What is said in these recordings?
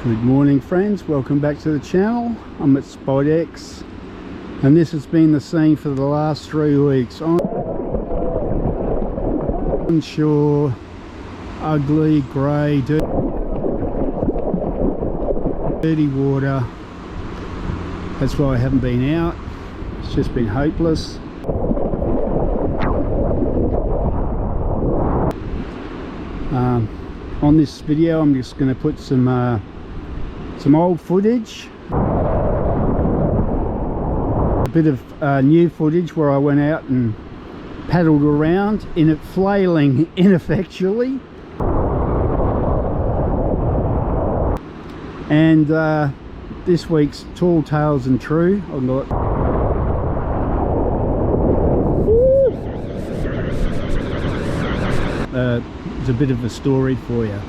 Good morning friends, welcome back to the channel. I'm at SpotX and this has been the scene for the last 3 weeks. Onshore, ugly, grey, dirty water. That's why I haven't been out. It's just been hopeless. On this video I'm just going to put some old footage, a bit of new footage where I went out and paddled around in it, flailing ineffectually, and this week's Tall Tales and True. I've got it's a bit of a story for you.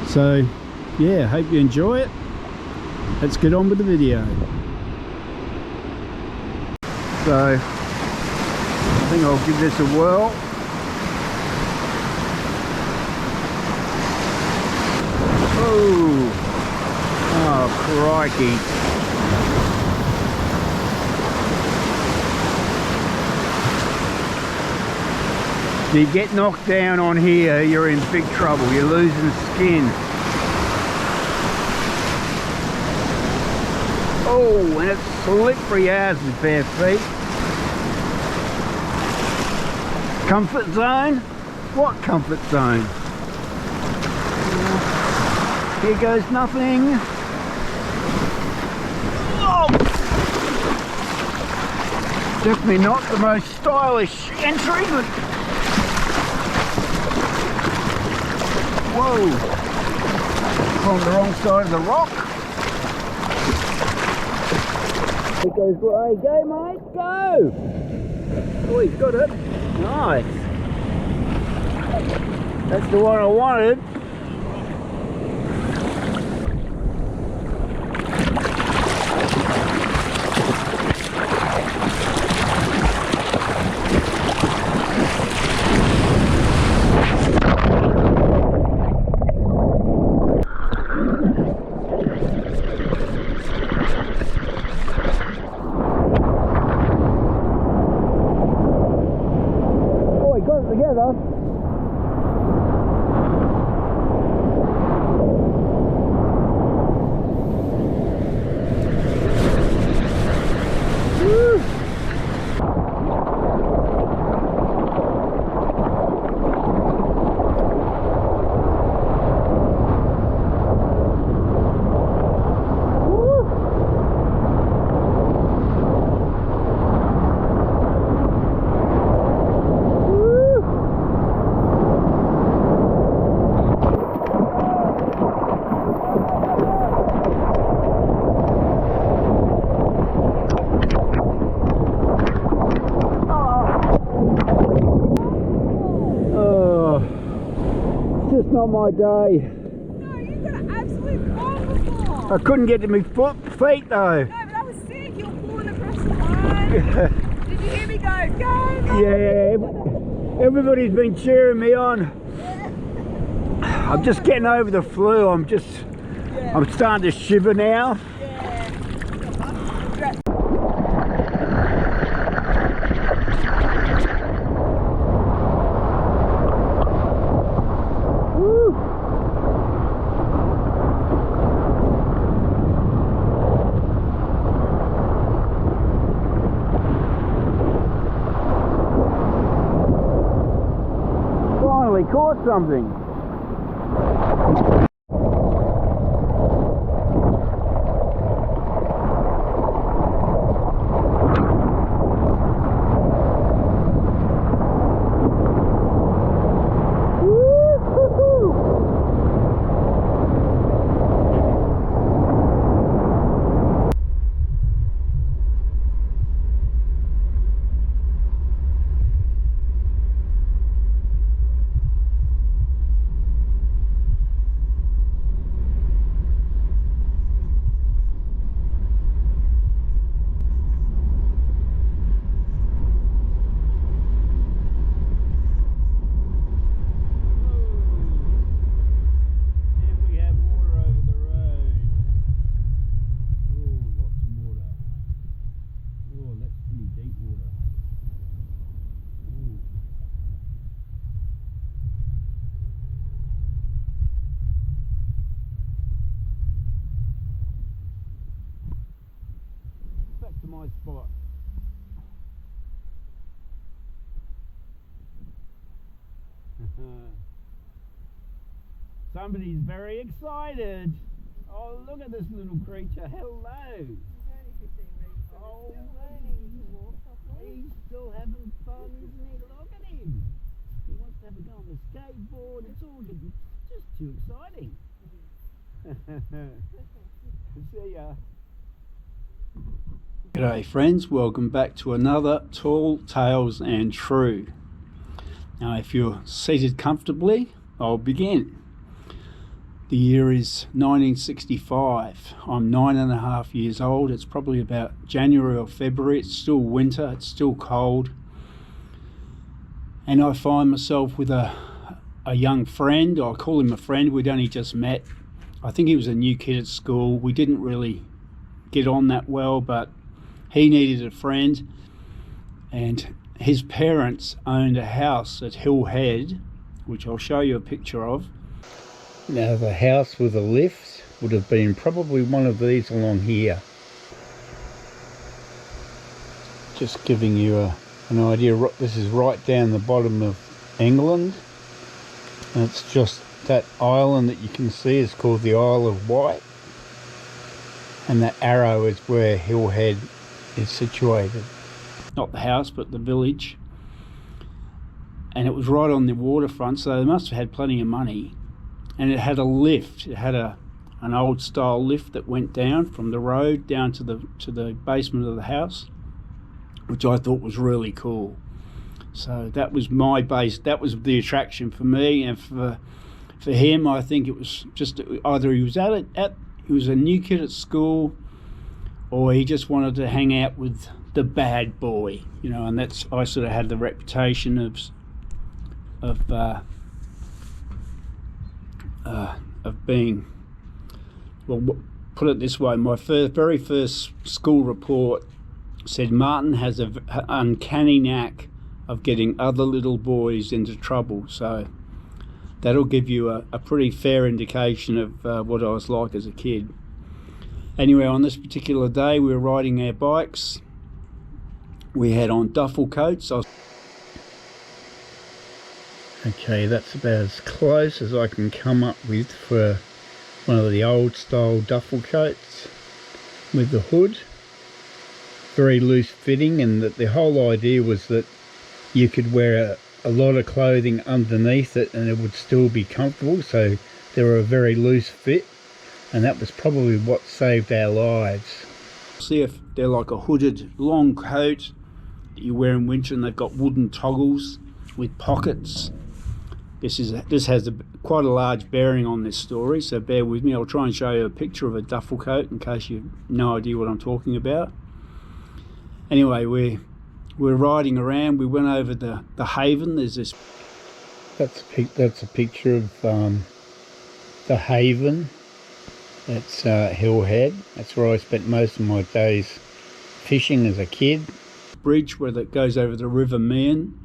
So yeah, hope you enjoy it. Let's get on with the video. So I think I'll give this a whirl. Oh crikey. If you get knocked down on here, you're in big trouble. You're losing skin. Oh, and it's slippery as with bare feet. Comfort zone? What comfort zone? Here goes nothing. Oh! Definitely not the most stylish entry, but whoa! On the wrong side of the rock. It goes where I go, mate. Go! Oh, he's got it. Nice. That's the one I wanted. Together. Woo. Just not my day. No, you've got an absolute awful. I couldn't get to my feet though. No, but I was sick. You were pulling across the line. Did you hear me go? Go! Yeah, everybody's been cheering me on. I'm just getting over the flu. I'm starting to shiver now. Caught something. my spot. Somebody's very excited. Oh, look at this little creature. Hello. He's only 15 weeks, so Oh, he's still learning to walk properly. He's still having fun, isn't he? Look at him. He wants to have a go on the skateboard. It's all getting just too exciting. See ya. G'day friends, welcome back to another Tall Tales and True. Now if you're seated comfortably, I'll begin. The year is 1965. I'm 9.5 years old. It's probably about January or February. It's still winter, it's still cold. And I find myself with a young friend. I call him a friend, we'd only just met. I think he was a new kid at school. We didn't really get on that well, but he needed a friend. And his parents owned a house at Hill Head, which I'll show you a picture of. Now the house with a lift would have been probably one of these along here. Just giving you an idea, this is right down the bottom of England. And it's just that island that you can see is called the Isle of Wight. And that arrow is where Hill Head is situated. Not the house, but the village. And it was right on the waterfront, so they must have had plenty of money. And it had a lift. It had an old style lift that went down from the road down to the basement of the house, which I thought was really cool. So that was my base. That was the attraction for me, and for him, I think it was just either he was he was a new kid at school, or he just wanted to hang out with the bad boy, you know. And that's, I sort of had the reputation of being, well, put it this way, my very first school report said Martin has an uncanny knack of getting other little boys into trouble. So that'll give you a pretty fair indication of what I was like as a kid. Anyway, on this particular day we were riding our bikes. We had on duffel coats. Okay, that's about as close as I can come up with for one of the old style duffel coats with the hood. Very loose fitting, and that the whole idea was that you could wear a lot of clothing underneath it and it would still be comfortable, so they were a very loose fit, and that was probably what saved our lives. See, if they're like a hooded long coat that you wear in winter, and they've got wooden toggles with pockets. This has quite a large bearing on this story, so bear with me. I'll try and show you a picture of a duffel coat in case you have no idea what I'm talking about. Anyway, we're riding around. We went over the Haven. There's this. That's a picture of the Haven. That's Hill Head. That's where I spent most of my days fishing as a kid. Bridge where that goes over the River Mearn.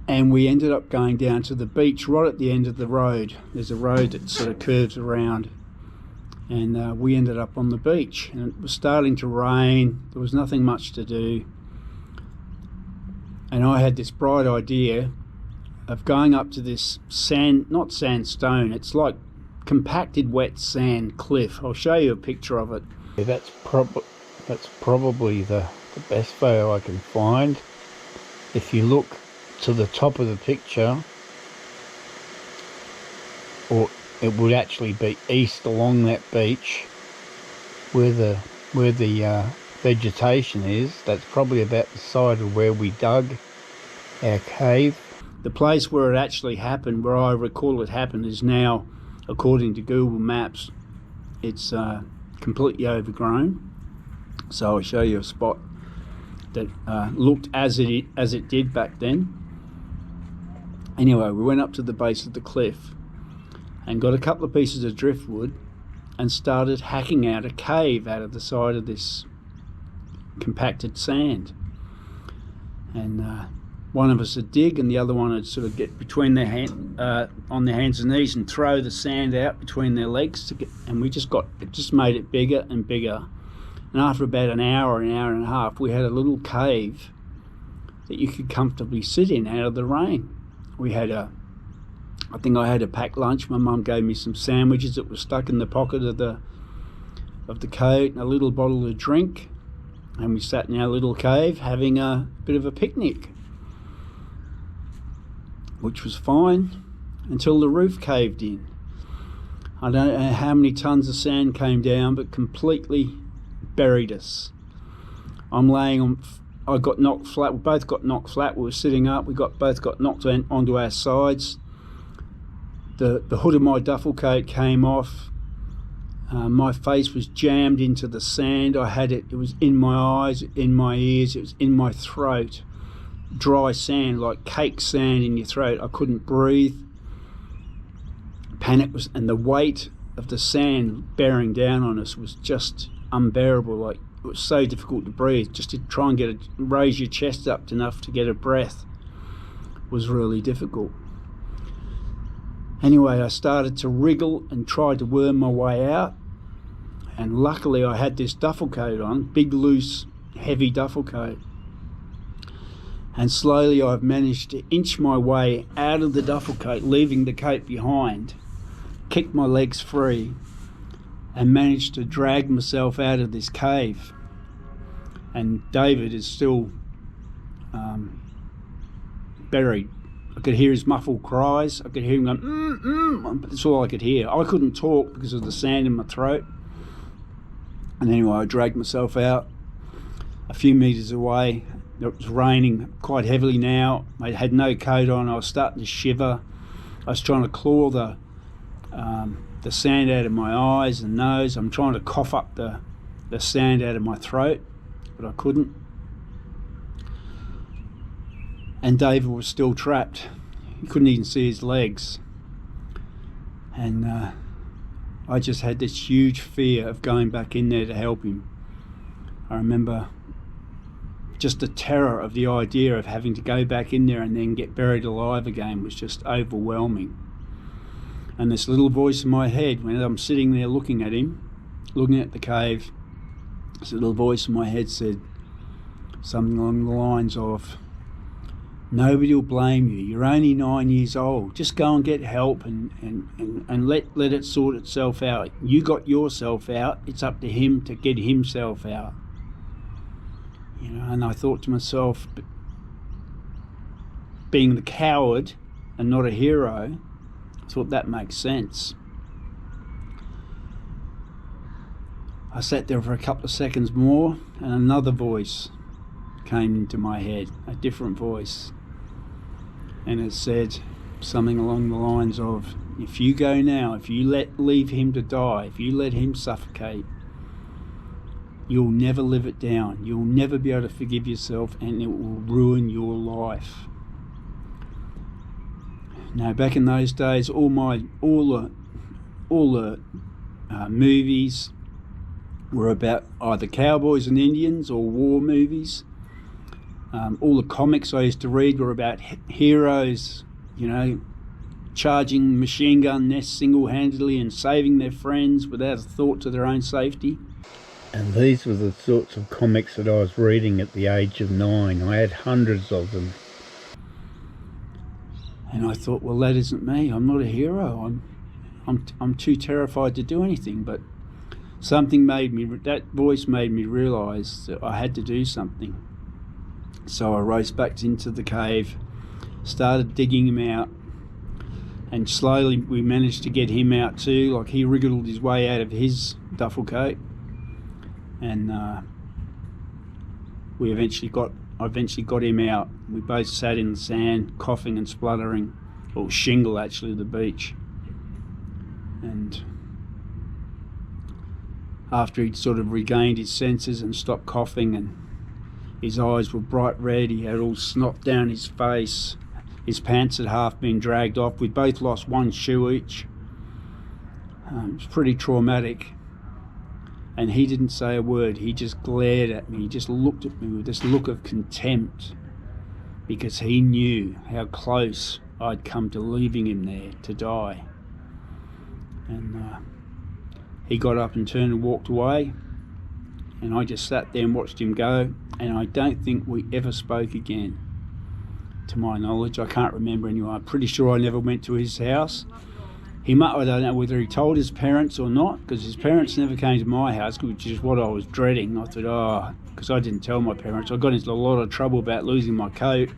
And we ended up going down to the beach right at the end of the road. There's a road that sort of curves around, and we ended up on the beach, and it was starting to rain. There was nothing much to do, and I had this bright idea of going up to this not sandstone, it's like compacted wet sand cliff. I'll show you a picture of it. That's probably the best photo I can find. If you look to the top of the picture, or it would actually be east along that beach where the vegetation is. That's probably about the side of where we dug our cave. The place where it actually happened, where I recall it happened, is now, according to Google Maps, it's completely overgrown. So I'll show you a spot that looked as it did back then. Anyway, we went up to the base of the cliff and got a couple of pieces of driftwood and started hacking out a cave out of the side of this compacted sand. And one of us would dig, and the other one would sort of get between their on their hands and knees and throw the sand out between their legs to get, and it just made it bigger and bigger. And after about an hour and a half, we had a little cave that you could comfortably sit in out of the rain. I think I had a packed lunch. My mum gave me some sandwiches that were stuck in the pocket of the coat, and a little bottle of drink, and we sat in our little cave having a bit of a picnic, which was fine until the roof caved in. I don't know how many tons of sand came down, but completely buried us. I'm laying on. I got knocked flat. We both got knocked flat. We were sitting up. We both got knocked onto our sides. The hood of my duffel coat came off. My face was jammed into the sand. I had it. It was in my eyes, in my ears. It was in my throat. Dry sand, like cake sand in your throat. I couldn't breathe. Panic was, and the weight of the sand bearing down on us was just unbearable. Like, it was so difficult to breathe. Just to try and raise your chest up enough to get a breath was really difficult. Anyway, I started to wriggle and tried to worm my way out. And luckily I had this duffel coat on, big, loose, heavy duffel coat. And slowly I've managed to inch my way out of the duffel coat, leaving the coat behind, kicked my legs free, and managed to drag myself out of this cave. And David is still buried. I could hear his muffled cries. I could hear him going, but that's all I could hear. I couldn't talk because of the sand in my throat. And anyway, I dragged myself out a few metres away. It was raining quite heavily now. I had no coat on. I was starting to shiver. I was trying to claw the sand out of my eyes and nose. I'm trying to cough up the sand out of my throat, but I couldn't. And David was still trapped. He couldn't even see his legs. And I just had this huge fear of going back in there to help him. I remember just the terror of the idea of having to go back in there and then get buried alive again was just overwhelming. And this little voice in my head, when I'm sitting there looking at him, looking at the cave, this little voice in my head said something along the lines of, "Nobody will blame you. You're only 9 years old. Just go and get help and let it sort itself out. You got yourself out. It's up to him to get himself out." You know, and I thought to myself, being the coward and not a hero, I thought that makes sense. I sat there for a couple of seconds more, and another voice came into my head, a different voice. And it said something along the lines of, "If you go now, if you leave him to die, if you let him suffocate, you'll never live it down. You'll never be able to forgive yourself, and it will ruin your life." Now, back in those days, all the movies were about either cowboys and Indians or war movies. All the comics I used to read were about heroes, you know, charging machine gun nests single-handedly and saving their friends without a thought to their own safety. And these were the sorts of comics that I was reading at the age of 9. I had hundreds of them. And I thought, well, that isn't me. I'm not a hero. I'm too terrified to do anything. But that voice made me realise that I had to do something. So I raced back into the cave, started digging him out, and slowly we managed to get him out too. Like, he wriggled his way out of his duffel coat, and I eventually got him out. We both sat in the sand, coughing and spluttering, or shingle actually, the beach. And after he'd sort of regained his senses and stopped coughing, and his eyes were bright red, he had all snot down his face, his pants had half been dragged off. We'd both lost one shoe each. It was pretty traumatic. And he didn't say a word. He just glared at me. He just looked at me with this look of contempt, because he knew how close I'd come to leaving him there to die. And he got up and turned and walked away. And I just sat there and watched him go, and I don't think we ever spoke again, to my knowledge. I can't remember anyway. I'm pretty sure I never went to his house. I don't know whether he told his parents or not, because his parents never came to my house, which is what I was dreading. I thought, because I didn't tell my parents. I got into a lot of trouble about losing my coat.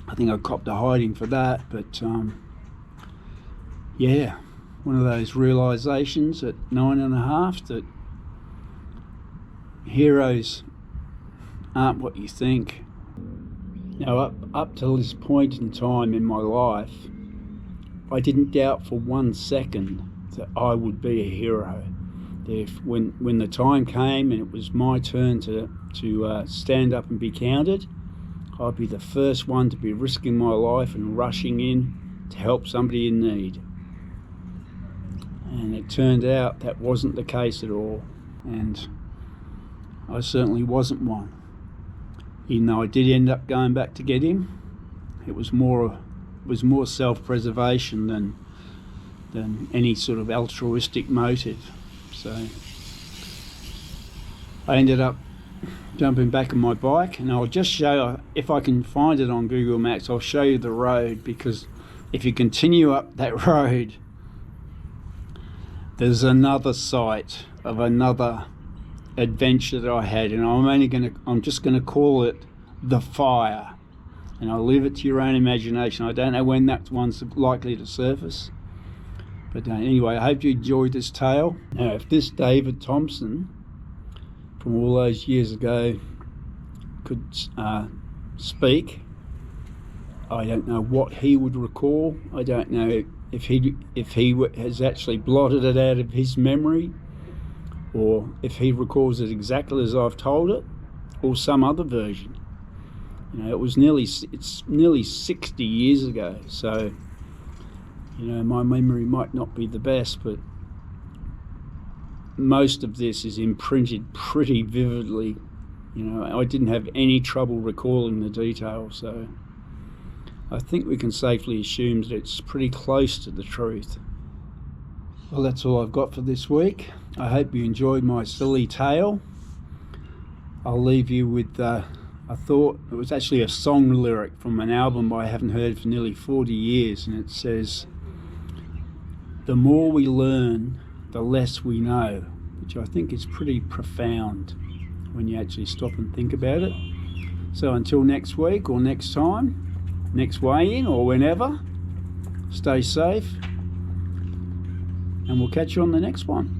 I think I copped a hiding for that, but yeah, one of those realisations at 9.5 that heroes aren't what you think. Now, up till this point in time in my life, I didn't doubt for 1 second that I would be a hero. When the time came and it was my turn to stand up and be counted, I'd be the first one to be risking my life and rushing in to help somebody in need. And it turned out that wasn't the case at all, and I certainly wasn't one. Even though I did end up going back to get him, it was more self-preservation than any sort of altruistic motive. So I ended up jumping back on my bike, and I'll just show, if I can find it on Google Maps, I'll show you the road, because if you continue up that road, there's another site of another adventure that I had, and I'm just gonna call it The Fire, and I'll leave it to your own imagination. I don't know when that one's likely to surface, but anyway, I hope you enjoyed this tale. Now, if this David Thompson from all those years ago could speak, I don't know what he would recall. I don't know if he has actually blotted it out of his memory, or if he recalls it exactly as I've told it, or some other version. You know, it's nearly 60 years ago, so you know, my memory might not be the best, but most of this is imprinted pretty vividly. You know, I didn't have any trouble recalling the details, so I think we can safely assume that it's pretty close to the truth. Well, that's all I've got for this week. I hope you enjoyed my silly tale. I'll leave you with a thought. It was actually a song lyric from an album I haven't heard for nearly 40 years, and it says, "The more we learn, the less we know," which I think is pretty profound when you actually stop and think about it. So until next week or next time, next weigh-in or whenever, stay safe, and we'll catch you on the next one.